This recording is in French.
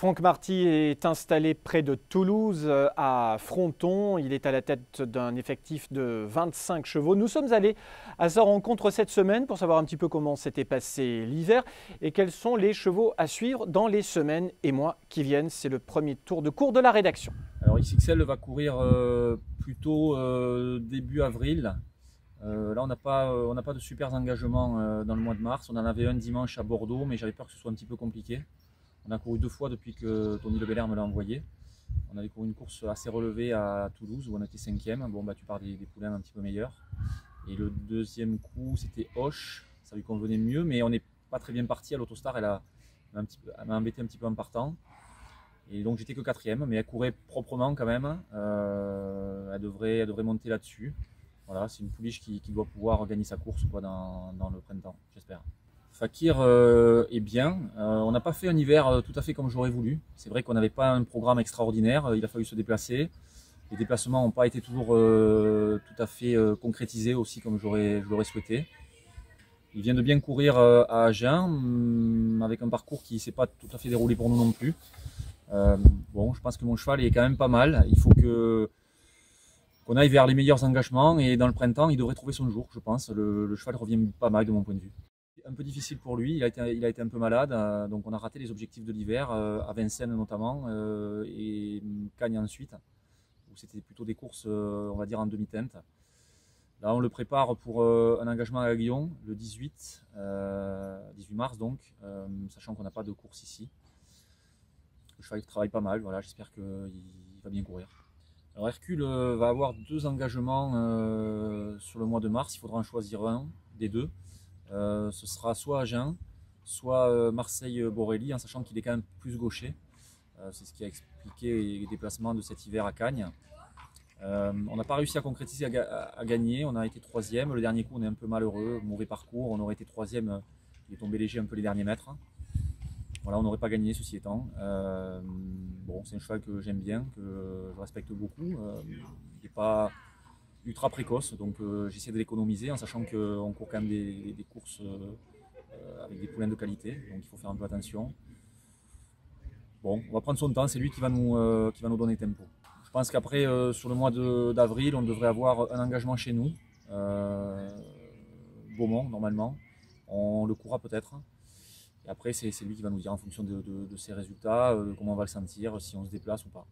Franck Marty est installé près de Toulouse, à Fronton. Il est à la tête d'un effectif de 25 chevaux. Nous sommes allés à sa rencontre cette semaine pour savoir un petit peu comment s'était passé l'hiver et quels sont les chevaux à suivre dans les semaines et mois qui viennent. C'est le premier tour de cours de la rédaction. Alors XXL va courir plutôt début avril. Là on n'a pas de super engagements dans le mois de mars. On en avait un dimanche à Bordeaux, mais j'avais peur que ce soit un petit peu compliqué. On a couru 2 fois depuis que Tony Le Belair me l'a envoyé. On avait couru une course assez relevée à Toulouse où on était 5e, bon battu par des poulains un petit peu meilleurs. Et le deuxième coup c'était Hoche, ça lui convenait mieux, mais on n'est pas très bien parti à l'Autostar, elle m'a embêté un petit peu en partant. Et donc j'étais que 4e, mais elle courait proprement quand même. Elle devrait monter là-dessus. Voilà, c'est une pouliche qui doit pouvoir gagner sa course quoi, dans le printemps, j'espère. Fakir est bien. On n'a pas fait un hiver tout à fait comme j'aurais voulu. C'est vrai qu'on n'avait pas un programme extraordinaire. Il a fallu se déplacer. Les déplacements n'ont pas été toujours tout à fait concrétisés aussi comme je l'aurais souhaité. Il vient de bien courir à Agen, avec un parcours qui ne s'est pas tout à fait déroulé pour nous non plus. Bon, je pense que mon cheval est quand même pas mal. Il faut qu'on aille vers les meilleurs engagements et dans le printemps, il devrait trouver son jour, je pense. Le cheval revient pas mal de mon point de vue. Un peu difficile pour lui, il a été un peu malade, donc on a raté les objectifs de l'hiver, à Vincennes notamment, et Cagnes ensuite, où c'était plutôt des courses, on va dire, en demi-teinte. Là, on le prépare pour un engagement à Lyon le 18 mars, donc, sachant qu'on n'a pas de course ici. Le cheval travaille pas mal, voilà, j'espère qu'il va bien courir. Alors Hercule va avoir 2 engagements sur le mois de mars, il faudra en choisir un des deux. Ce sera soit Agen, soit Marseille-Borelli, en sachant qu'il est quand même plus gaucher. C'est ce qui a expliqué les déplacements de cet hiver à Cagnes. On n'a pas réussi à concrétiser à gagner, on a été 3e. Le dernier coup, on est un peu malheureux, mauvais parcours, on aurait été 3e, il est tombé léger un peu les derniers mètres. Voilà, on n'aurait pas gagné ceci étant. Bon, c'est un cheval que j'aime bien, que je respecte beaucoup. Il n'est pas ultra précoce, donc j'essaie de l'économiser en sachant qu'on court quand même des courses avec des poulains de qualité, donc il faut faire un peu attention. Bon, on va prendre son temps, c'est lui qui va nous donner tempo. Je pense qu'après, sur le mois d'avril, on devrait avoir un engagement chez nous, Beaumont normalement. On le courra peut-être. Et après, c'est lui qui va nous dire en fonction de ses résultats, comment on va le sentir, si on se déplace ou pas.